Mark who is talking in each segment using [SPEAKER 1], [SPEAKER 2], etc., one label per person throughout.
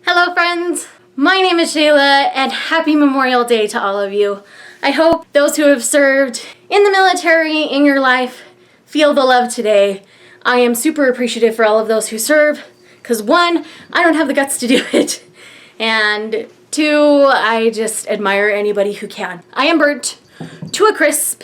[SPEAKER 1] Hello friends, my name is Shayla and happy Memorial Day to all of you. I hope those who have served in the military in your life feel the love today. I am super appreciative for all of those who serve because one, I don't have the guts to do it, and two, I just admire anybody who can. I am burnt to a crisp.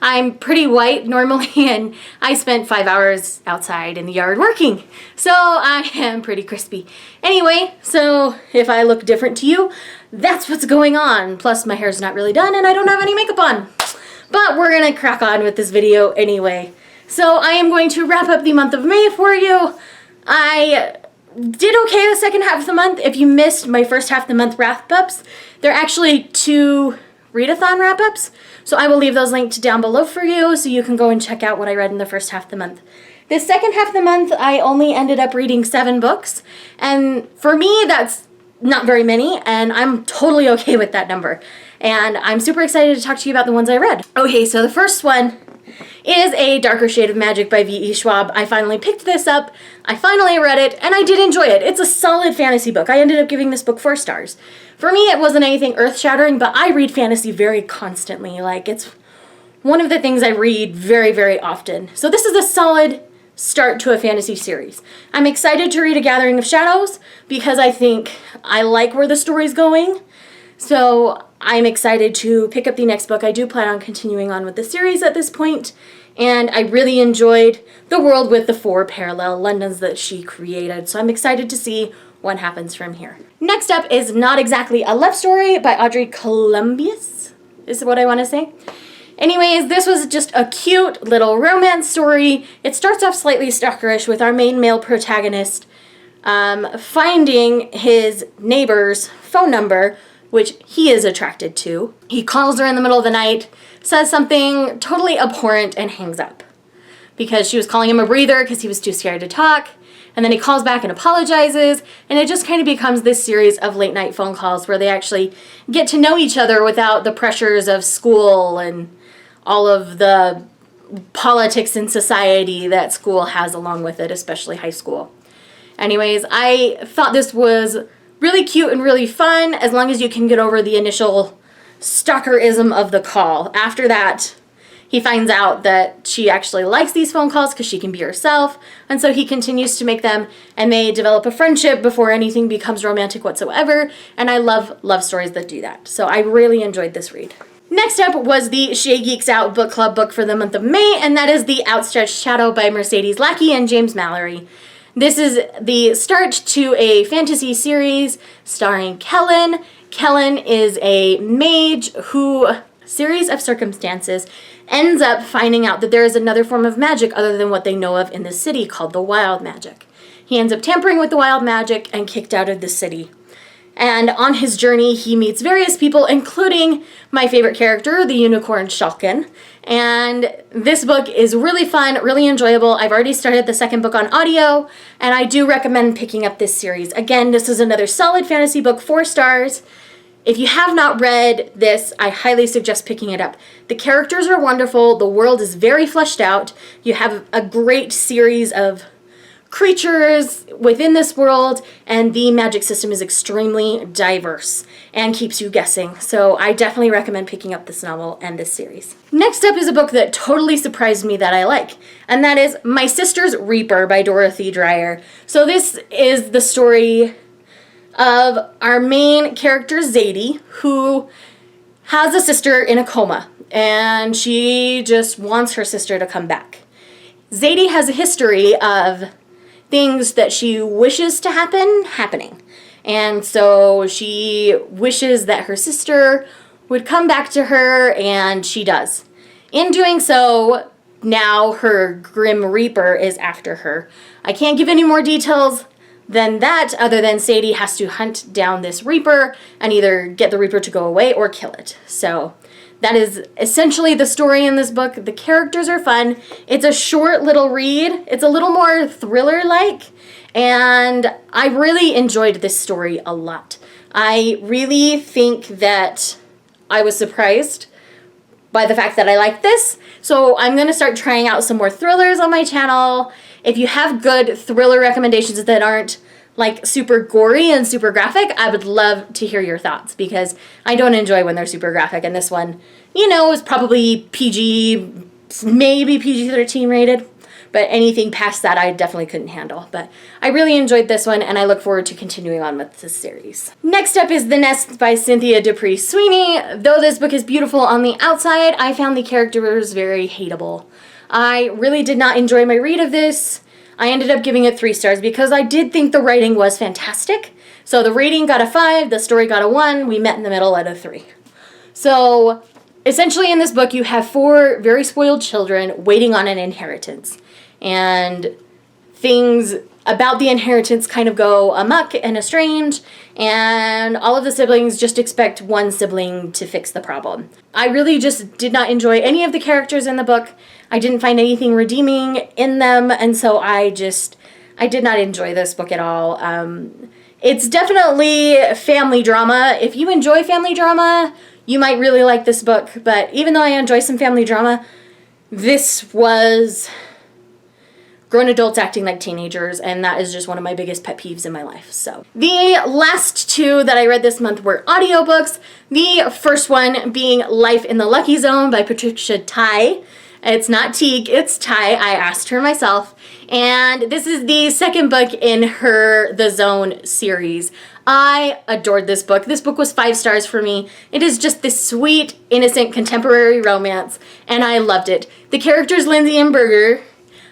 [SPEAKER 1] I'm pretty white normally, and I spent 5 hours outside in the yard working, so I am pretty crispy. Anyway, so if I look different to you, that's what's going on. Plus my hair's not really done and I don't have any makeup on. But we're gonna crack on with this video anyway. So I am going to wrap up the month of May for you. I did okay the second half of the month. If you missed my first half of the month wrap-ups, they're actually 2 readathon wrap-ups, so I will leave those linked down below for you so you can go and check out what I read in the first half of the month. The second half of the month, I only ended up reading 7 books, and for me, that's not very many, and I'm totally okay with that number. And I'm super excited to talk to you about the ones I read. Okay, so the first one is A Darker Shade of Magic by V.E. Schwab. I finally picked this up, I finally read it, and I did enjoy it. It's a solid fantasy book. I ended up giving this book 4 stars. For me, it wasn't anything earth-shattering, but I read fantasy very constantly. Like, it's one of the things I read very, very often. So this is a solid start to a fantasy series. I'm excited to read A Gathering of Shadows because I think I like where the story's going. So I'm excited to pick up the next book. I do plan on continuing on with the series at this point, and I really enjoyed the world with the 4 parallel Londons that she created. So I'm excited to see what happens from here. Next up is Not Exactly a Love Story by Audrey Columbus, is what I want to say. Anyways, this was just a cute little romance story. It starts off slightly stalkerish with our main male protagonist finding his neighbor's phone number, which he is attracted to. He calls her in the middle of the night, says something totally abhorrent, and hangs up because she was calling him a breather because he was too scared to talk. And then he calls back and apologizes, and it just kind of becomes this series of late night phone calls where they actually get to know each other without the pressures of school and all of the politics in society that school has along with it, especially high school. Anyways, I thought this was really cute and really fun as long as you can get over the initial stalkerism of the call. After that, he finds out that she actually likes these phone calls because she can be herself, and so he continues to make them, and they develop a friendship before anything becomes romantic whatsoever, and I love love stories that do that. So I really enjoyed this read. Next up was the Shaegeeksout book club book for the month of May, and that is The Outstretched Shadow by Mercedes Lackey and James Mallory. This is the start to a fantasy series starring Kellen. Kellen is a mage who, series of circumstances, ends up finding out that there is another form of magic other than what they know of in the city called the wild magic. He ends up tampering with the wild magic and kicked out of the city. And on his journey, he meets various people, including my favorite character, the unicorn Shulkin. And this book is really fun, really enjoyable. I've already started the second book on audio, and I do recommend picking up this series. Again, this is another solid fantasy book, 4 stars. If you have not read this, I highly suggest picking it up. The characters are wonderful, the world is very fleshed out, you have a great series of creatures within this world, and the magic system is extremely diverse and keeps you guessing. So I definitely recommend picking up this novel and this series. Next up is a book that totally surprised me that I like, and that is My Sister's Reaper by Dorothy Dreyer. So this is the story of our main character, Zadie, who has a sister in a coma, and she just wants her sister to come back. Zadie has a history of things that she wishes to happen happening, and so she wishes that her sister would come back to her, and she does. In doing so, now her Grim Reaper is after her. I can't give any more details than that, other than Sadie has to hunt down this Reaper and either get the Reaper to go away or kill it. So that is essentially the story in this book. The characters are fun. It's a short little read. It's a little more thriller-like, and I really enjoyed this story a lot. I really think that I was surprised by the fact that I like this, so I'm going to start trying out some more thrillers on my channel. If you have good thriller recommendations that aren't like super gory and super graphic, I would love to hear your thoughts, because I don't enjoy when they're super graphic, and this one, you know, is probably PG, maybe PG-13 rated, but anything past that I definitely couldn't handle. But I really enjoyed this one, and I look forward to continuing on with this series. Next up is The Nest by Cynthia Dupree Sweeney. Though this book is beautiful on the outside, I found the characters very hateable. I really did not enjoy my read of this. I ended up giving it 3 stars because I did think the writing was fantastic. So the rating got a 5, the story got a 1, we met in the middle at a 3. So essentially in this book you have 4 very spoiled children waiting on an inheritance. And things about the inheritance kind of go amok and estrange, and all of the siblings just expect one sibling to fix the problem. I really just did not enjoy any of the characters in the book. I didn't find anything redeeming in them, and so I did not enjoy this book at all. It's definitely family drama. If you enjoy family drama, you might really like this book, but even though I enjoy some family drama, this was grown adults acting like teenagers, and that is just one of my biggest pet peeves in my life. So the last 2 that I read this month were audiobooks. The first one being Life in the Lucky Zone by Patricia Tai. It's not Teague, it's Tai. I asked her myself. And this is the second book in her The Zone series. I adored this book. This book was 5 stars for me. It is just this sweet, innocent, contemporary romance, and I loved it. The characters, Lindsay and Berger,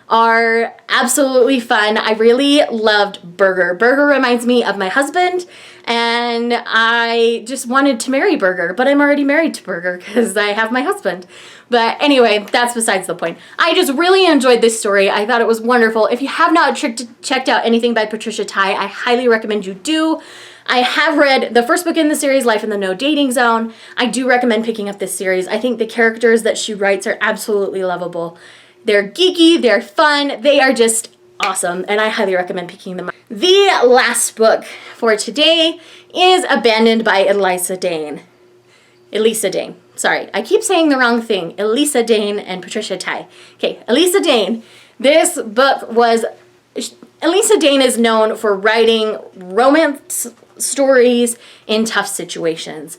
[SPEAKER 1] are absolutely fun. I really loved Berger. Berger reminds me of my husband, and I just wanted to marry Berger, but I'm already married to Berger because I have my husband. But anyway, that's besides the point. I just really enjoyed this story. I thought it was wonderful. If you have not checked out anything by Patricia Tai, I highly recommend you do. I have read the first book in the series, Life in the No Dating Zone. I do recommend picking up this series. I think the characters that she writes are absolutely lovable. They're geeky, they're fun, they are just awesome, and I highly recommend picking them up. The last book for today is Abandoned by Elisa Dane. Sorry, I keep saying the wrong thing. Elisa Dane and Patricia Tai. Okay, Elisa Dane. This book was... Elisa Dane is known for writing romance stories in tough situations.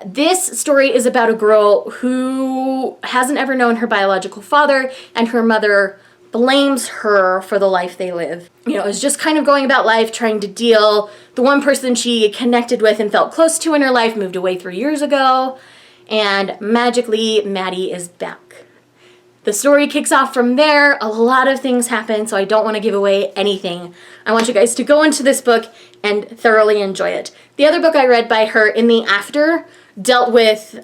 [SPEAKER 1] This story is about a girl who hasn't ever known her biological father, and her mother blames her for the life they live. You know, is just kind of going about life, trying to deal. The one person she connected with and felt close to in her life moved away 3 years ago, and magically Maddie is back. The story kicks off from there. A lot of things happen, so I don't want to give away anything. I want you guys to go into this book and thoroughly enjoy it. The other book I read by her, In the After, dealt with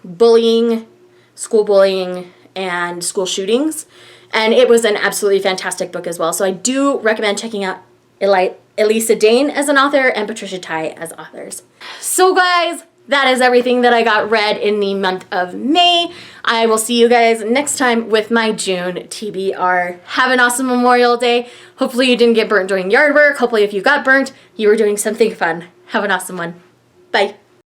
[SPEAKER 1] bullying, school bullying, and school shootings. And it was an absolutely fantastic book as well. So I do recommend checking out Elisa Dane as an author and Patricia Tai as authors. So guys, that is everything that I got read in the month of May. I will see you guys next time with my June TBR. Have an awesome Memorial Day. Hopefully you didn't get burnt doing yard work. Hopefully if you got burnt, you were doing something fun. Have an awesome one. Bye.